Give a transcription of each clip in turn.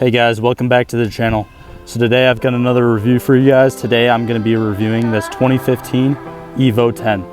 Hey guys, welcome back to the channel. So today I've got another review for you guys. Today I'm going to be reviewing this 2015 Evo 10.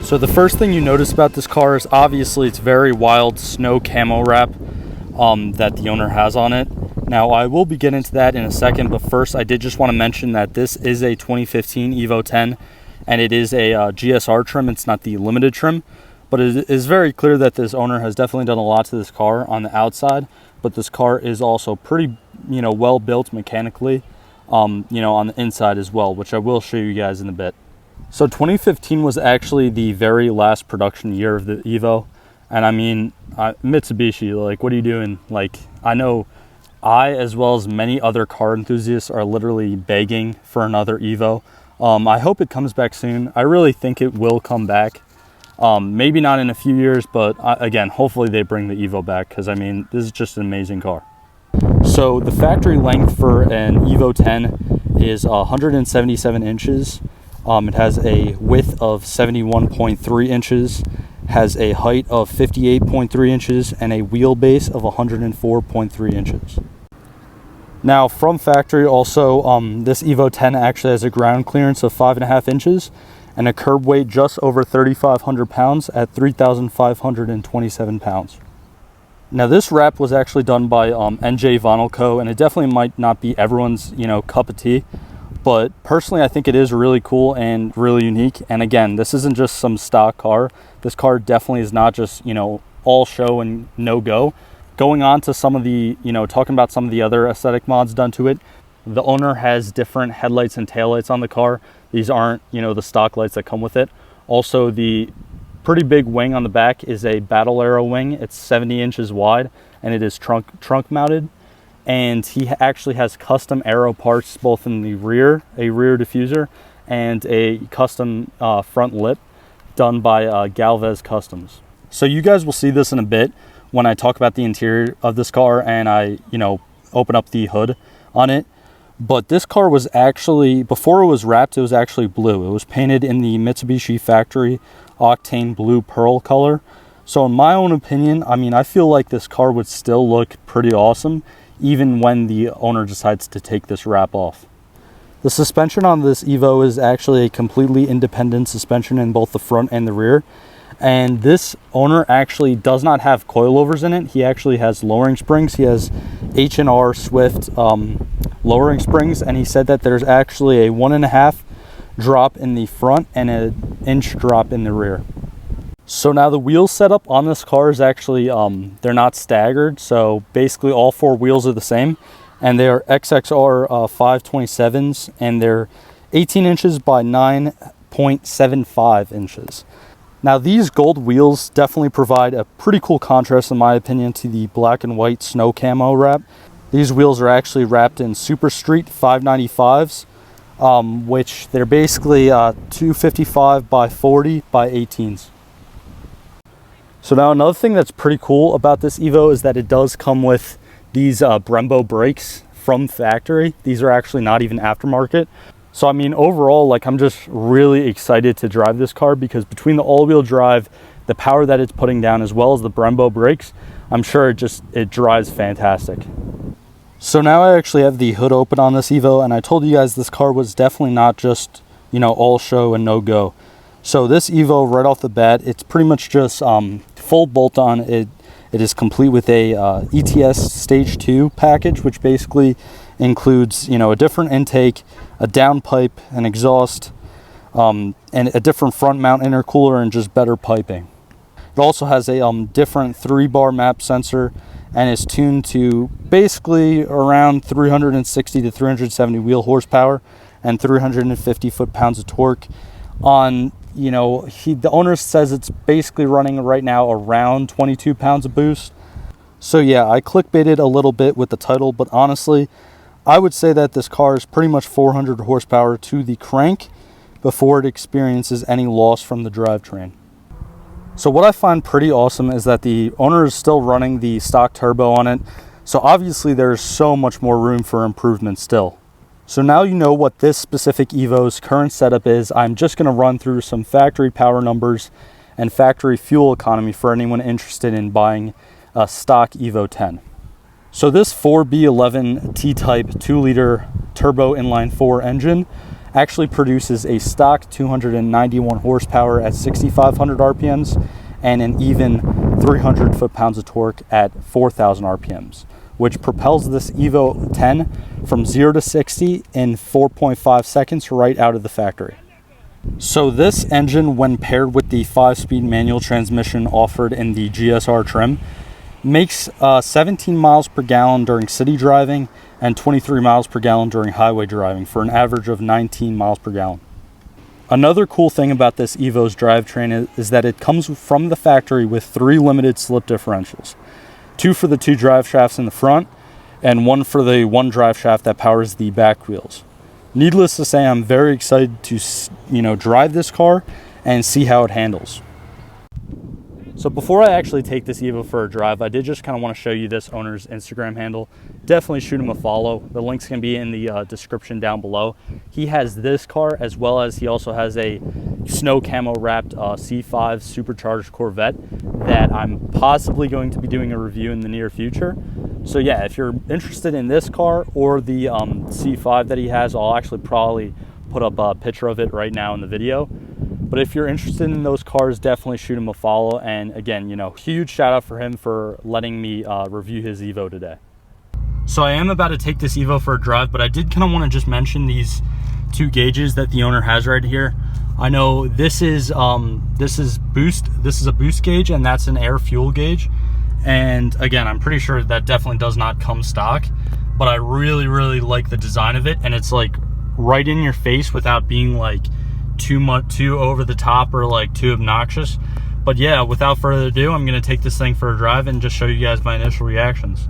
So the first thing you notice about this car is obviously it's very wild snow camo wrap that the owner has on it. Now I will be getting into that in a second, but first I did just want to mention that this is a 2015 Evo 10 and it is a GSR trim. It's not the limited trim, but it is very clear that this owner has definitely done a lot to this car on the outside, but this car is also pretty, well built mechanically, on the inside as well, which I will show you guys in a bit. So 2015 was actually the very last production year of the Evo. And I mean, Mitsubishi, like, what are you doing? Like, I know I, as well as many other car enthusiasts, are literally begging for another Evo. I hope it comes back soon. I really think it will come back. Maybe not in a few years, but again, hopefully they bring the Evo back, because I mean, this is just an amazing car. So the factory length for an Evo 10 is 177 inches. It has a width of 71.3 inches, has a height of 58.3 inches, and a wheelbase of 104.3 inches. Now, from factory also, this Evo 10 actually has a ground clearance of 5.5 inches and a curb weight just over 3,500 pounds at 3,527 pounds. Now, this wrap was actually done by NJ Vinyl Co., and it definitely might not be everyone's, cup of tea. But personally, I think it is really cool and really unique. And again, this isn't just some stock car. This car definitely is not just, all show and no go. Going on to some of the, talking about some of the other aesthetic mods done to it, the owner has different headlights and taillights on the car. These aren't, the stock lights that come with it. Also, the pretty big wing on the back is a Battle Arrow wing. It's 70 inches wide and it is trunk mounted. And he actually has custom aero parts both in the rear, a rear diffuser, and a custom front lip done by Galvez Customs. So you guys will see this in a bit when I talk about the interior of this car and I, open up the hood on it. But this car was actually, before it was wrapped, it was actually blue. It was painted in the Mitsubishi factory Octane Blue Pearl color. So in my own opinion, I mean, I feel like this car would still look pretty awesome even when the owner decides to take this wrap off. The suspension on this Evo is actually a completely independent suspension in both the front and the rear. And this owner actually does not have coilovers in it. He actually has lowering springs. He has H&R Swift lowering springs, and he said that there's actually a 1.5 drop in the front and an inch drop in the rear. So now the wheel setup on this car is actually, they're not staggered. So basically all four wheels are the same, and they are XXR 527s, and they're 18 inches by 9.75 inches. Now these gold wheels definitely provide a pretty cool contrast, in my opinion, to the black and white snow camo wrap. These wheels are actually wrapped in Super Street 595s. which they're basically 255 by 40 by 18s. So now another thing that's pretty cool about this Evo is that it does come with these Brembo brakes from factory. These are actually not even aftermarket. So I mean, overall, like, I'm just really excited to drive this car, because between the all-wheel drive, the power that it's putting down, as well as the Brembo brakes, I'm sure it drives fantastic. So now I actually have the hood open on this Evo, and I told you guys this car was definitely not just, you know, all show and no go. So this Evo, right off the bat, it's pretty much just full bolt-on. It is complete with a ETS Stage 2 package, which basically includes, you know, a different intake, a downpipe, an exhaust, and a different front mount intercooler, and just better piping. It also has a different 3-bar map sensor, and is tuned to basically around 360 to 370 wheel horsepower and 350 foot-pounds of torque. On, you know, the owner says it's basically running right now around 22 pounds of boost. So yeah, I clickbaited a little bit with the title, but honestly, I would say that this car is pretty much 400 horsepower to the crank before it experiences any loss from the drivetrain. So what I find pretty awesome is that the owner is still running the stock turbo on it. So obviously there's so much more room for improvement still. So now you know what this specific Evo's current setup is. I'm just going to run through some factory power numbers and factory fuel economy for anyone interested in buying a stock Evo 10. So this 4B11 T-Type 2-liter turbo inline 4 engine actually produces a stock 291 horsepower at 6,500 RPMs and an even 300 foot-pounds of torque at 4,000 RPMs, which propels this Evo 10 from 0 to 60 in 4.5 seconds right out of the factory. So this engine, when paired with the 5-speed manual transmission offered in the GSR trim, makes 17 miles per gallon during city driving and 23 miles per gallon during highway driving, for an average of 19 miles per gallon. Another cool thing about this Evo's drivetrain is that it comes from the factory with 3 limited slip differentials. 2 for the 2 drive shafts in the front, and 1 for the 1 drive shaft that powers the back wheels. Needless to say, I'm very excited to, you know, drive this car and see how it handles. So before I actually take this Evo for a drive, I did just kind of want to show you this owner's Instagram handle. Definitely shoot him a follow. The link's going to be in the description down below. He has this car, as well as he also has a snow camo wrapped C5 supercharged Corvette that I'm possibly going to be doing a review in the near future. So yeah, if you're interested in this car or the C5 that he has, I'll actually probably put up a picture of it right now in the video. But if you're interested in those cars, definitely shoot him a follow. And again, you know, huge shout out for him for letting me review his Evo today. So I am about to take this Evo for a drive, but I did kind of want to just mention these 2 gauges that the owner has right here. I know this is a boost gauge, and that's an air fuel gauge. And again, I'm pretty sure that definitely does not come stock, but I really like the design of it, and it's like right in your face without being like too over the top or like too obnoxious. But yeah, without further ado, I'm going to take this thing for a drive and just show you guys my initial reactions.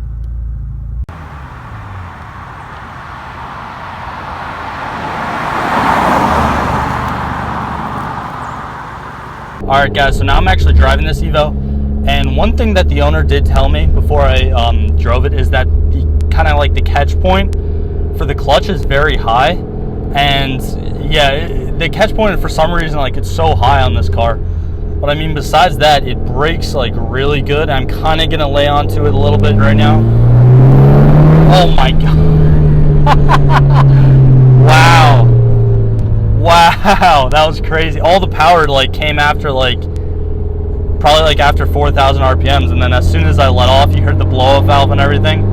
Alright guys, so now I'm actually driving this Evo, and one thing that the owner did tell me before I drove it is that kind of like the catch point for the clutch is very high. And yeah, the catch point, for some reason, like, it's so high on this car. But I mean, besides that, it brakes like really good. I'm kind of gonna lay onto it a little bit right now. Oh my god. Wow, that was crazy. All the power like came after like probably like after 4,000 RPMs, and then as soon as I let off, you heard the blow-off valve and everything.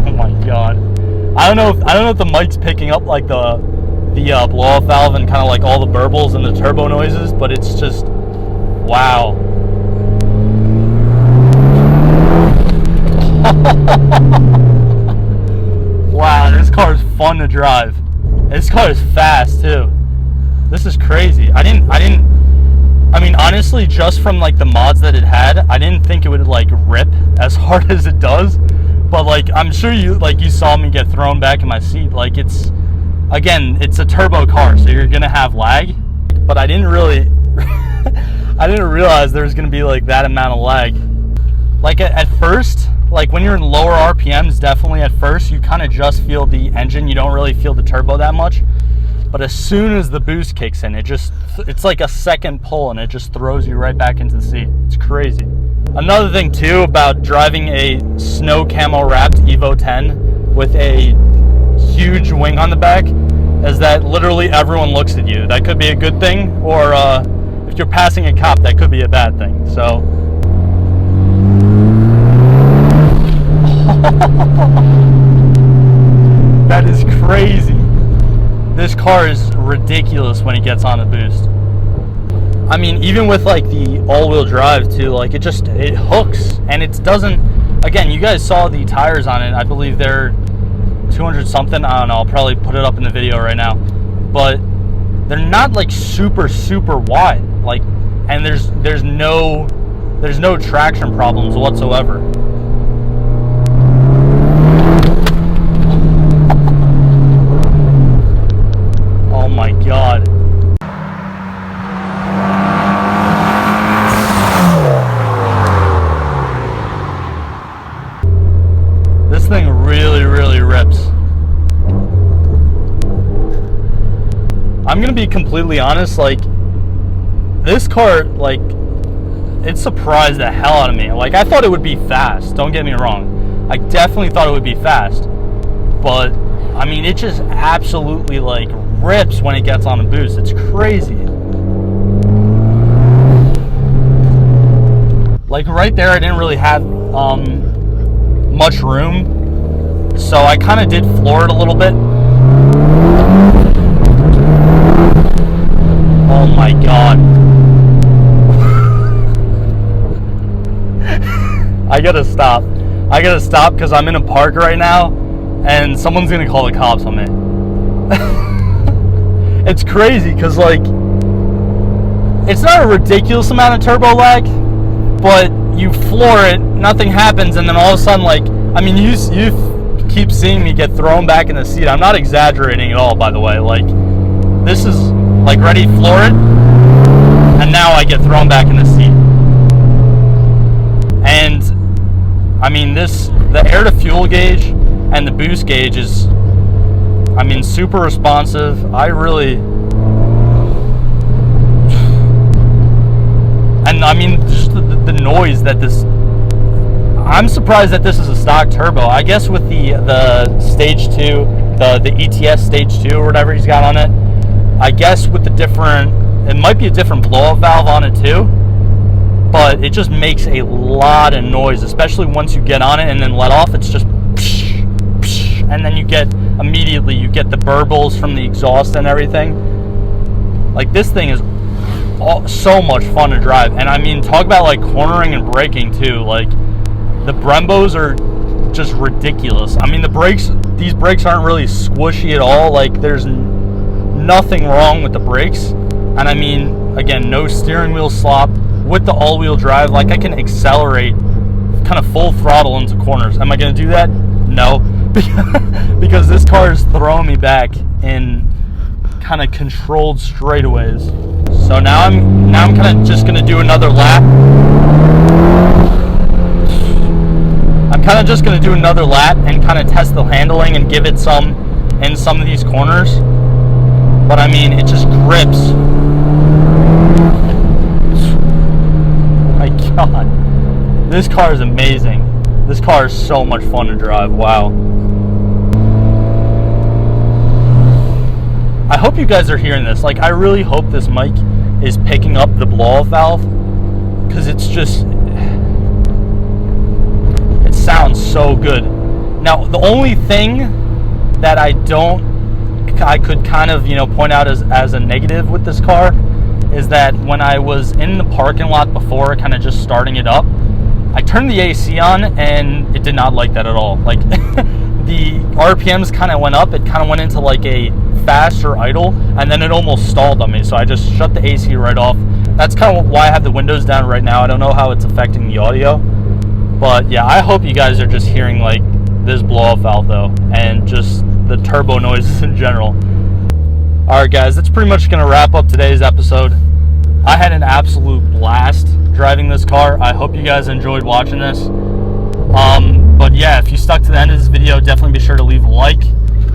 Oh my god. I don't know if the mic's picking up like the blow-off valve and kind of like all the burbles and the turbo noises, but it's just wow. Wow, this car is fun to drive. This car is fast too. This is crazy. I mean, honestly, just from like the mods that it had, I didn't think it would like rip as hard as it does. But like, I'm sure you saw me get thrown back in my seat. Like, it's a turbo car, so you're gonna have lag. But I didn't really I didn't realize there was gonna be like that amount of lag. Like at first, like when you're in lower RPMs, definitely at first you kind of just feel the engine. You don't really feel the turbo that much. But as soon as the boost kicks in, it's like a second pull, and it just throws you right back into the seat. It's crazy. Another thing too about driving a snow camo wrapped Evo 10 with a huge wing on the back is that literally everyone looks at you. That could be a good thing, or if you're passing a cop, that could be a bad thing. So that is crazy. This car is ridiculous when it gets on a boost. I mean, even with like the all-wheel drive too, like it hooks, and it doesn't, again, you guys saw the tires on it. I believe they're 200 something. I don't know, I'll probably put it up in the video right now. But they're not like super wide. Like, and there's no traction problems whatsoever. Oh my god. This thing really rips. I'm gonna be completely honest, like this car, like it surprised the hell out of me. Like I thought it would be fast, don't get me wrong. I definitely thought it would be fast. But I mean, it just absolutely like rips when it gets on a boost. It's crazy. Like right there, I didn't really have much room, so I kind of did floor it a little bit. Oh my god. I gotta stop because I'm in a park right now and someone's gonna call the cops on me. It's crazy because like it's not a ridiculous amount of turbo lag, but you floor it, nothing happens, and then all of a sudden, like, I mean, you keep seeing me get thrown back in the seat. I'm not exaggerating at all, by the way. Like, this is like ready, floor it, and now I get thrown back in the seat. And I mean, the air to fuel gauge and the boost gauge is, I mean, super responsive. And I mean, just the noise that this, I'm surprised that this is a stock turbo. I guess with the stage 2, the ETS stage 2 or whatever he's got on it, I guess with the different, it might be a different blow-off valve on it too, but it just makes a lot of noise, especially once you get on it and then let off. It's just psh, psh, and then you get the burbles from the exhaust and everything. Like, this thing is so much fun to drive. And I mean, talk about like cornering and braking too. Like, the Brembos are just ridiculous. I mean, these brakes aren't really squishy at all. Like, there's nothing wrong with the brakes. And I mean, again, no steering wheel slop. With the all-wheel drive, like, I can accelerate kind of full throttle into corners. Am I going to do that? No, because this car is throwing me back in kind of controlled straightaways. So now I'm kind of just going to do another lap. I'm kind of just going to do another lap and kind of test the handling and give it some in some of these corners. But I mean, it just grips. My God, this car is amazing. This car is so much fun to drive. Wow. I hope you guys are hearing this. Like, I really hope this mic is picking up the blow-off valve, because it's just, it sounds so good. Now, the only thing that I could kind of, you know, point out as a negative with this car is that when I was in the parking lot before, kind of just starting it up, I turned the AC on and it did not like that at all. Like, the RPMs kind of went up. It kind of went into like a faster idle, and then it almost stalled on me. So I just shut the AC right off. That's kind of why I have the windows down right now. I don't know how it's affecting the audio, but yeah, I hope you guys are just hearing like this blow-off valve though, and just the turbo noises in general. Alright guys, that's pretty much going to wrap up today's episode. I had an absolute blast driving this car. I hope you guys enjoyed watching this. But yeah, if you stuck to the end of this video, definitely be sure to leave a like.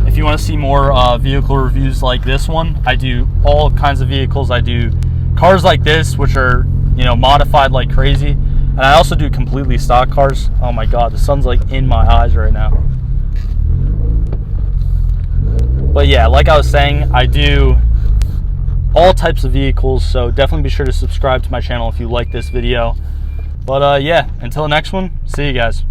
If you want to see more vehicle reviews like this one, I do all kinds of vehicles. I do cars like this, which are, you know, modified like crazy. And I also do completely stock cars. Oh my god, the sun's like in my eyes right now. But yeah, like I was saying, I do all types of vehicles, so definitely be sure to subscribe to my channel if you like this video. But yeah, until the next one, see you guys.